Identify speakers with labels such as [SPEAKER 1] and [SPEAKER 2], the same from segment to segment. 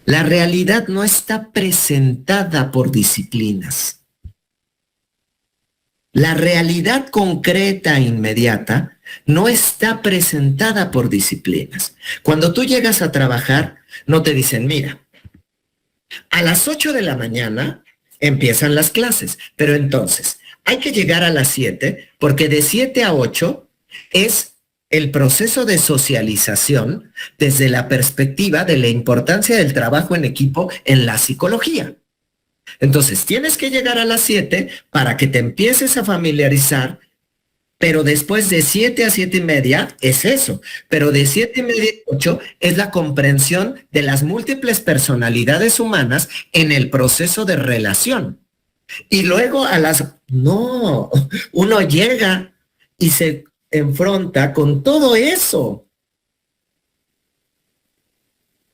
[SPEAKER 1] La realidad no está presentada por disciplinas. La realidad concreta e inmediata no está presentada por disciplinas. Cuando tú llegas a trabajar, no te dicen, mira, a las 8 de la mañana empiezan las clases, pero entonces hay que llegar a las 7 porque de 7 a 8 es el proceso de socialización desde la perspectiva de la importancia del trabajo en equipo en la psicología. Entonces, tienes que llegar a las 7 para que te empieces a familiarizar, pero después de 7 a 7 y media es eso, pero de 7 y media a 8 es la comprensión de las múltiples personalidades humanas en el proceso de relación. Y luego a las... No, uno llega y se enfrenta con todo eso.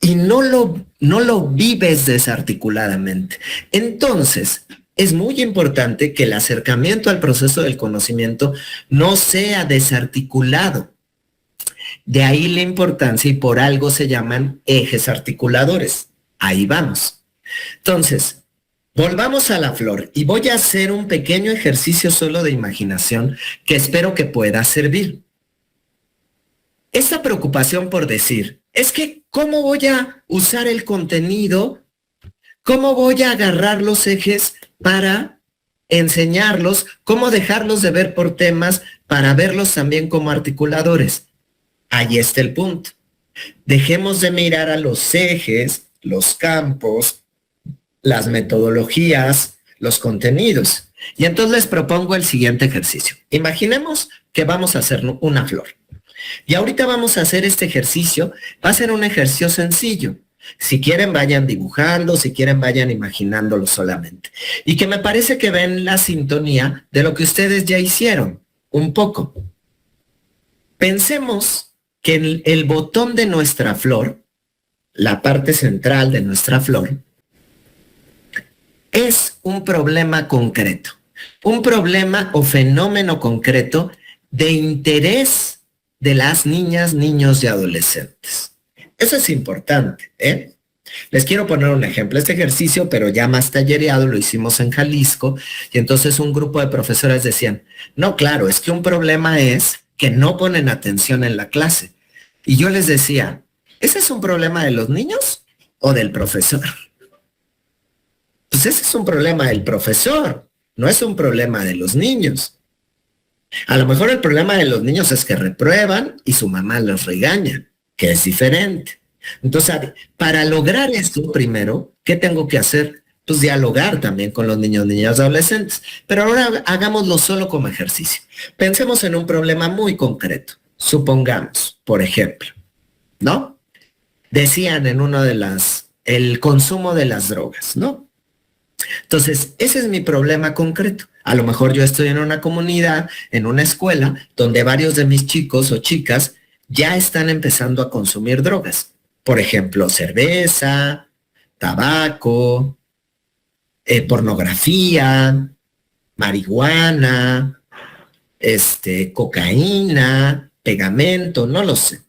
[SPEAKER 1] Y no lo vives desarticuladamente. Entonces, es muy importante que el acercamiento al proceso del conocimiento no sea desarticulado. De ahí la importancia y por algo se llaman ejes articuladores. Ahí vamos. Entonces, volvamos a la flor y voy a hacer un pequeño ejercicio solo de imaginación que espero que pueda servir. Esta preocupación por decir, es que ¿cómo voy a usar el contenido? ¿Cómo voy a agarrar los ejes para enseñarlos? ¿Cómo dejarlos de ver por temas para verlos también como articuladores? Ahí está el punto. Dejemos de mirar a los ejes, los campos, las metodologías, los contenidos. Y entonces les propongo el siguiente ejercicio. Imaginemos que vamos a hacer una flor. Y ahorita vamos a hacer este ejercicio. Va a ser un ejercicio sencillo. Si quieren, vayan dibujando, si quieren, vayan imaginándolo solamente. Y que me parece que ven la sintonía de lo que ustedes ya hicieron, un poco. Pensemos que el botón de nuestra flor, la parte central de nuestra flor, es un problema concreto, un problema o fenómeno concreto de interés de las niñas, niños y adolescentes. Eso es importante, ¿eh? Les quiero poner un ejemplo. Este ejercicio, pero ya más tallereado, lo hicimos en Jalisco, y entonces un grupo de profesores decían, no, claro, es que un problema es que no ponen atención en la clase. Y yo les decía, ¿ese es un problema de los niños o del profesor? Pues ese es un problema del profesor, no es un problema de los niños. A lo mejor el problema de los niños es que reprueban y su mamá los regaña, que es diferente. Entonces, para lograr esto, primero, ¿qué tengo que hacer? Pues dialogar también con los niños, niñas, adolescentes. Pero ahora hagámoslo solo como ejercicio. Pensemos en un problema muy concreto. Supongamos, por ejemplo, ¿no? Decían en uno de el consumo de las drogas, ¿no? Entonces, ese es mi problema concreto. A lo mejor yo estoy en una comunidad, en una escuela, donde varios de mis chicos o chicas ya están empezando a consumir drogas. Por ejemplo, cerveza, tabaco, pornografía, marihuana, cocaína, pegamento, no lo sé.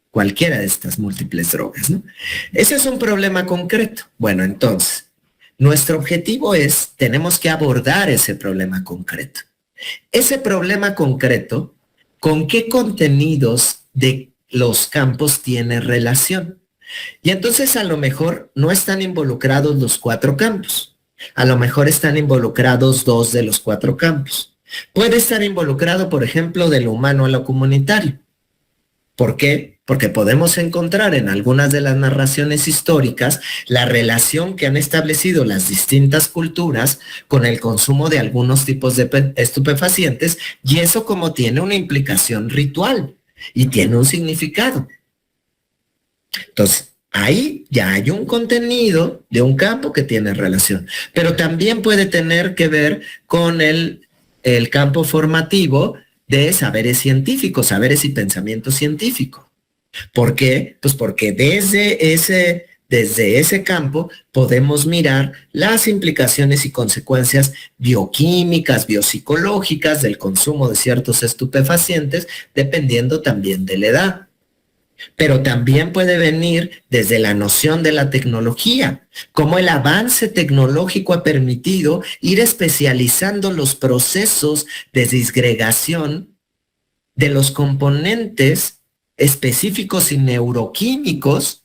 [SPEAKER 1] Cualquiera de estas múltiples drogas, ¿no? Ese es un problema concreto. Bueno, entonces, nuestro objetivo es, tenemos que abordar ese problema concreto. Ese problema concreto, ¿con qué contenidos de los campos tiene relación? Y entonces a lo mejor no están involucrados los 4 campos. A lo mejor están involucrados 2 de los 4 campos. Puede estar involucrado, por ejemplo, de lo humano a lo comunitario. ¿Por qué? Porque podemos encontrar en algunas de las narraciones históricas la relación que han establecido las distintas culturas con el consumo de algunos tipos de estupefacientes, y eso como tiene una implicación ritual y tiene un significado. Entonces, ahí ya hay un contenido de un campo que tiene relación, pero también puede tener que ver con el campo formativo de saberes científicos, saberes y pensamiento científico. ¿Por qué? Pues porque desde ese campo podemos mirar las implicaciones y consecuencias bioquímicas, biopsicológicas del consumo de ciertos estupefacientes, dependiendo también de la edad. pero también puede venir desde la noción de la tecnología, cómo el avance tecnológico ha permitido ir especializando los procesos de disgregación de los componentes específicos y neuroquímicos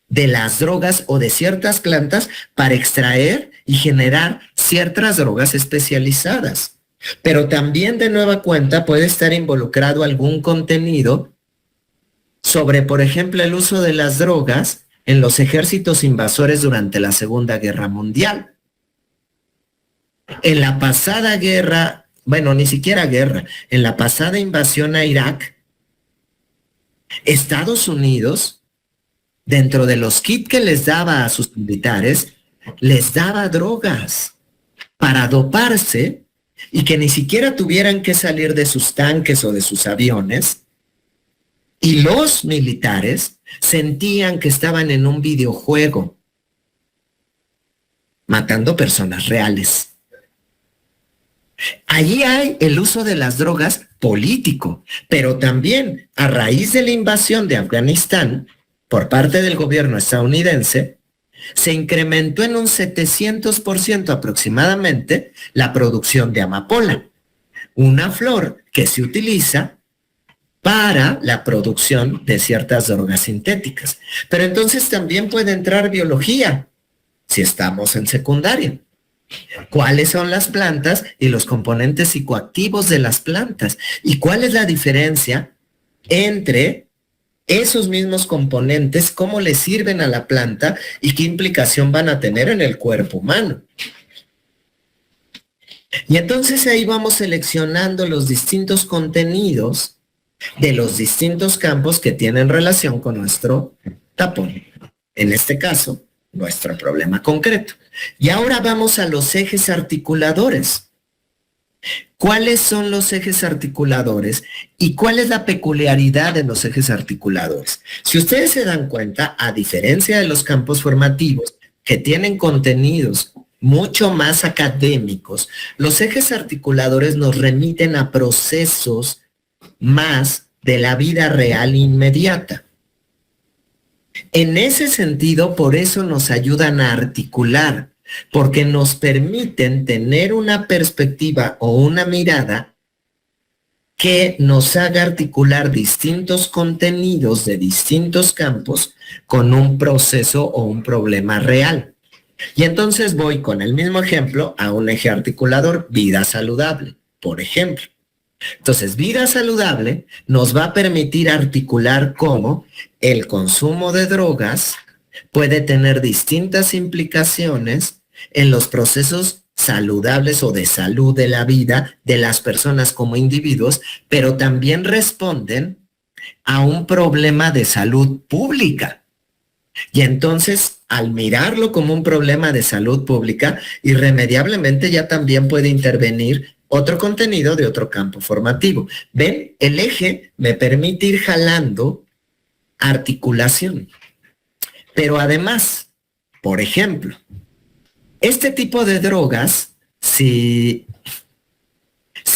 [SPEAKER 1] de las drogas o de ciertas plantas para extraer y generar ciertas drogas especializadas. Pero también de nueva cuenta puede estar involucrado algún contenido sobre, por ejemplo, el uso de las drogas en los ejércitos invasores durante la Segunda Guerra Mundial. En la pasada guerra, bueno, ni siquiera guerra, en la pasada invasión a Irak, Estados Unidos, dentro de los kits que les daba a sus militares, les daba drogas para doparse y que ni siquiera tuvieran que salir de sus tanques o de sus aviones. Y los militares sentían que estaban en un videojuego, matando personas reales. Allí hay el uso de las drogas político, pero también a raíz de la invasión de Afganistán por parte del gobierno estadounidense, se incrementó en un 700% aproximadamente la producción de amapola, una flor que se utiliza para la producción de ciertas drogas sintéticas. Pero entonces también puede entrar biología, si estamos en secundaria. ¿Cuáles son las plantas y los componentes psicoactivos de las plantas? ¿Y cuál es la diferencia entre esos mismos componentes, cómo le sirven a la planta y qué implicación van a tener en el cuerpo humano? Y entonces ahí vamos seleccionando los distintos contenidos de los distintos campos que tienen relación con nuestro tapón. En este caso, nuestro problema concreto. Y ahora vamos a los ejes articuladores. ¿Cuáles son los ejes articuladores y cuál es la peculiaridad de los ejes articuladores? Si ustedes se dan cuenta, a diferencia de los campos formativos que tienen contenidos mucho más académicos, los ejes articuladores nos remiten a procesos más de la vida real inmediata. En ese sentido, por eso nos ayudan a articular, porque nos permiten tener una perspectiva o una mirada que nos haga articular distintos contenidos de distintos campos con un proceso o un problema real. Y entonces voy con el mismo ejemplo a un eje articulador, vida saludable, por ejemplo. Entonces, vida saludable nos va a permitir articular cómo el consumo de drogas puede tener distintas implicaciones en los procesos saludables o de salud de la vida de las personas como individuos, pero también responden a un problema de salud pública. Y entonces, al mirarlo como un problema de salud pública, irremediablemente ya también puede intervenir otro contenido de otro campo formativo. ¿Ven? El eje me permite ir jalando articulación. Pero además, por ejemplo, este tipo de drogas, si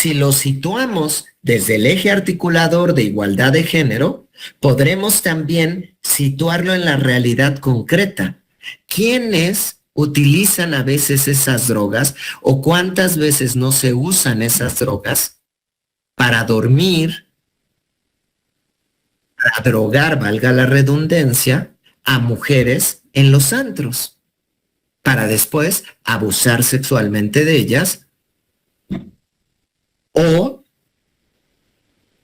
[SPEAKER 1] lo situamos desde el eje articulador de igualdad de género, podremos también situarlo en la realidad concreta. ¿Quiénes utilizan a veces esas drogas o cuántas veces no se usan esas drogas para dormir, para drogar, valga la redundancia, a mujeres en los antros, para después abusar sexualmente de ellas o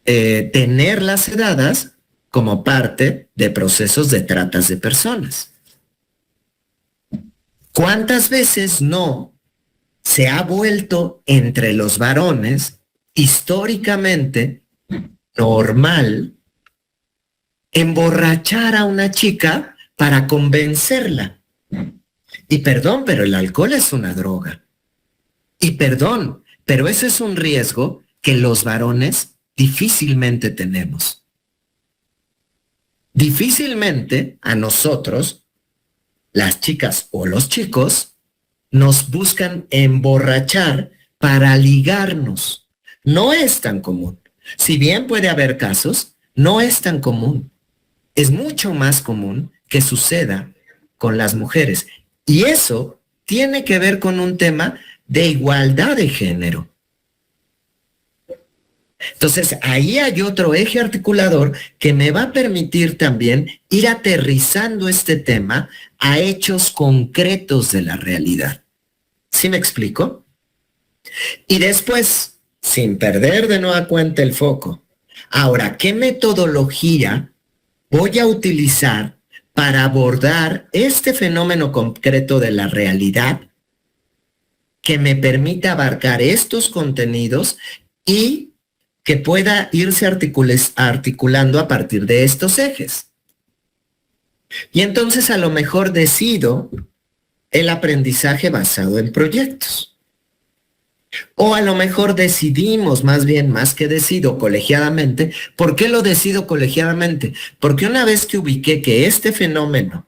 [SPEAKER 1] tenerlas sedadas como parte de procesos de tratas de personas? ¿Cuántas veces no se ha vuelto entre los varones históricamente normal emborrachar a una chica para convencerla? Y perdón, pero el alcohol es una droga. Y perdón, pero ese es un riesgo que los varones difícilmente tenemos. Difícilmente a nosotros, las chicas o los chicos, nos buscan emborrachar para ligarnos. No es tan común. Si bien puede haber casos, no es tan común. es mucho más común que suceda con las mujeres. Y eso tiene que ver con un tema de igualdad de género. Entonces, ahí hay otro eje articulador que me va a permitir también ir aterrizando este tema a hechos concretos de la realidad. ¿Sí me explico? Y después, sin perder de nueva cuenta el foco, ahora, ¿qué metodología voy a utilizar para abordar este fenómeno concreto de la realidad que me permita abarcar estos contenidos y que pueda irse articulando a partir de estos ejes? Y entonces a lo mejor decido el aprendizaje basado en proyectos. O a lo mejor decidimos, más que decido colegiadamente. ¿Por qué lo decido colegiadamente? Porque una vez que ubiqué que este fenómeno,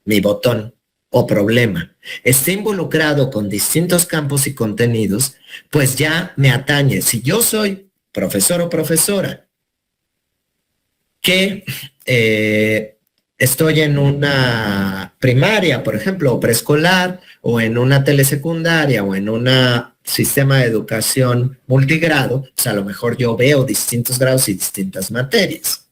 [SPEAKER 1] mi botón o problema, esté involucrado con distintos campos y contenidos, pues ya me atañe. Si yo soy profesor o profesora que estoy en una primaria, por ejemplo, o preescolar, o en una telesecundaria, o en un sistema de educación multigrado, pues a lo mejor yo veo distintos grados y distintas materias.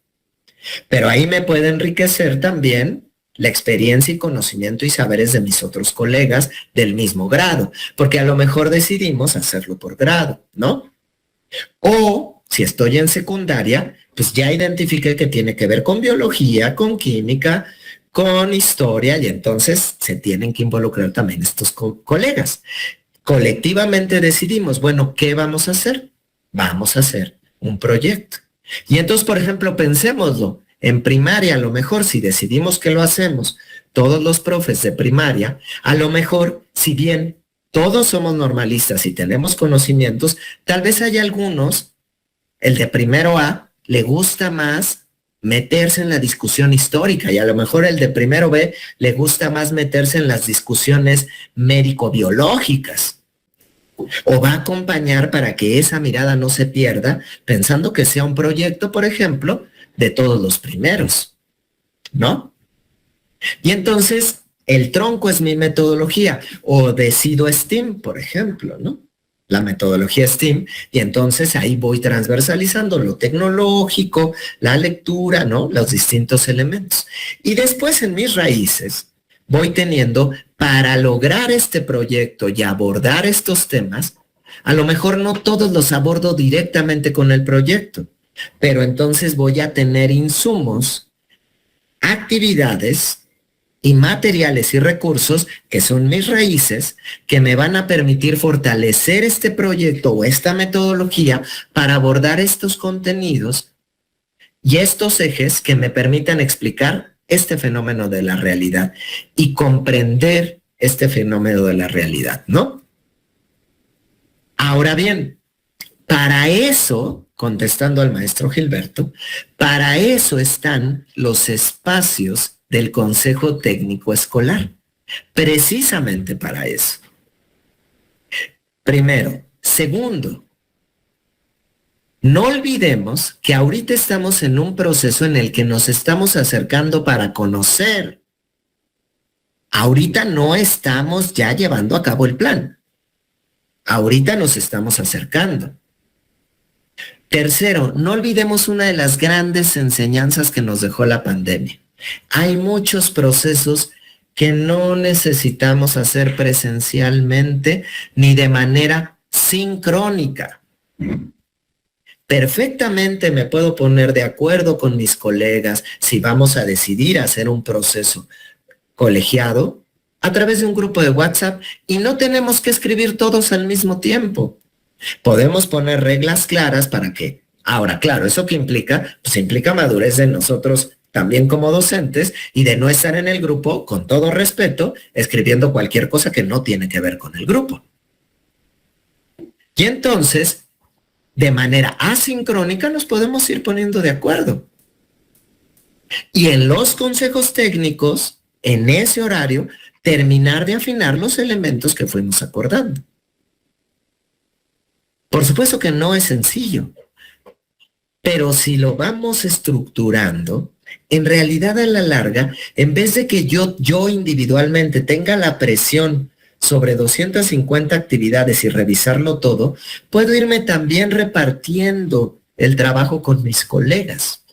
[SPEAKER 1] Pero ahí me puede enriquecer también la experiencia y conocimiento y saberes de mis otros colegas del mismo grado, porque a lo mejor decidimos hacerlo por grado, ¿no? O si estoy en secundaria, pues ya identifiqué que tiene que ver con biología, con química, con historia, y entonces se tienen que involucrar también estos colegas. Colectivamente decidimos, bueno, ¿qué vamos a hacer? Vamos a hacer un proyecto. Y entonces, por ejemplo, pensémoslo, en primaria, a lo mejor si decidimos que lo hacemos, todos los profes de primaria, a lo mejor, si bien todos somos normalistas y tenemos conocimientos, tal vez hay algunos, el de primero A, le gusta más meterse en la discusión histórica y a lo mejor el de primero B le gusta más meterse en las discusiones médico-biológicas. O va a acompañar para que esa mirada no se pierda, pensando que sea un proyecto, por ejemplo, de todos los primeros, ¿no? Y entonces, el tronco es mi metodología, o decido STEAM, por ejemplo, ¿no? La metodología STEAM, y entonces ahí voy transversalizando lo tecnológico, la lectura, ¿no? Los distintos elementos. Y después en mis raíces voy teniendo, para lograr este proyecto y abordar estos temas, a lo mejor no todos los abordo directamente con el proyecto, pero entonces voy a tener insumos, actividades y materiales y recursos que son mis raíces, que me van a permitir fortalecer este proyecto o esta metodología para abordar estos contenidos y estos ejes que me permitan explicar este fenómeno de la realidad y comprender este fenómeno de la realidad, ¿no? Ahora bien, para eso, contestando al maestro Gilberto, para eso están los espacios del Consejo Técnico Escolar, precisamente para eso. Primero. Segundo, no olvidemos que ahorita estamos en un proceso en el que nos estamos acercando para conocer. Ahorita no estamos ya llevando a cabo el plan. Ahorita nos estamos acercando. Tercero, no olvidemos una de las grandes enseñanzas que nos dejó la pandemia. Hay muchos procesos que no necesitamos hacer presencialmente ni de manera sincrónica. Perfectamente me puedo poner de acuerdo con mis colegas si vamos a decidir hacer un proceso colegiado a través de un grupo de WhatsApp y no tenemos que escribir todos al mismo tiempo. Podemos poner reglas claras para que, ahora claro, ¿eso qué implica? Pues implica madurez de nosotros también como docentes y de no estar en el grupo, con todo respeto, escribiendo cualquier cosa que no tiene que ver con el grupo. Y entonces, de manera asincrónica nos podemos ir poniendo de acuerdo. Y en los consejos técnicos, en ese horario, terminar de afinar los elementos que fuimos acordando. Por supuesto que no es sencillo, pero si lo vamos estructurando, en realidad a la larga, en vez de que yo individualmente tenga la presión sobre 250 actividades y revisarlo todo, puedo irme también repartiendo el trabajo con mis colegas.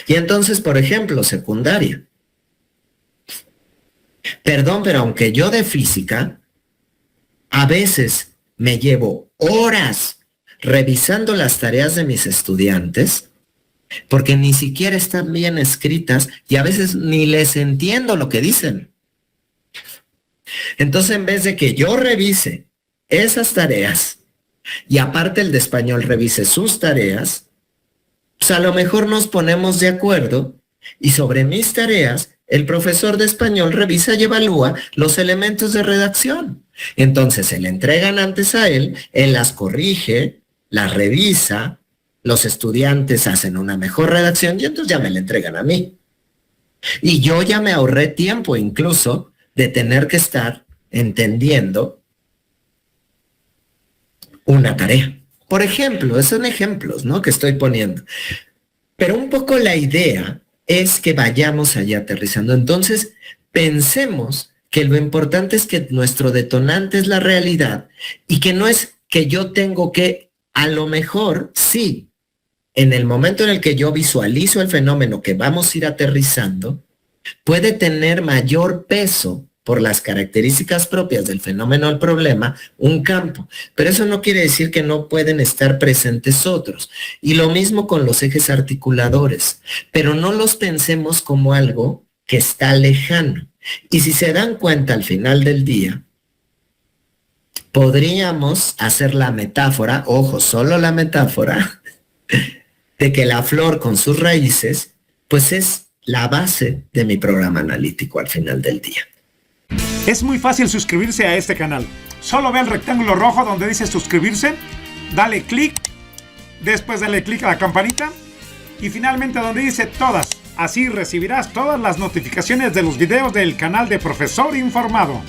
[SPEAKER 1] Y entonces, por ejemplo, secundaria. Perdón, pero aunque yo de física, a veces me llevo horas revisando las tareas de mis estudiantes, porque ni siquiera están bien escritas y a veces ni les entiendo lo que dicen. Entonces, en vez de que yo revise esas tareas y aparte el de español revise sus tareas, pues a lo mejor nos ponemos de acuerdo y sobre mis tareas el profesor de español revisa y evalúa los elementos de redacción. Entonces se le entregan antes a él las corrige, las revisa, los estudiantes hacen una mejor redacción y entonces ya me la entregan a mí. Y yo ya me ahorré tiempo incluso de tener que estar entendiendo una tarea. Por ejemplo, esos son ejemplos, ¿no?, que estoy poniendo. Pero un poco la idea es que vayamos allá aterrizando. Entonces, pensemos que lo importante es que nuestro detonante es la realidad y que no es que yo tengo que, a lo mejor, sí, en el momento en el que yo visualizo el fenómeno que vamos a ir aterrizando, puede tener mayor peso por las características propias del fenómeno del problema, un campo. Pero eso no quiere decir que no pueden estar presentes otros. Y lo mismo con los ejes articuladores. Pero no los pensemos como algo que está lejano. Y si se dan cuenta al final del día, podríamos hacer la metáfora, ojo, solo la metáfora, de que la flor con sus raíces, pues es la base de mi programa analítico al final del día.
[SPEAKER 2] Es muy fácil suscribirse a este canal. Solo ve el rectángulo rojo donde dice suscribirse, dale clic, después dale clic a la campanita y finalmente donde dice todas. Así recibirás todas las notificaciones de los videos del canal de Profesor Informado.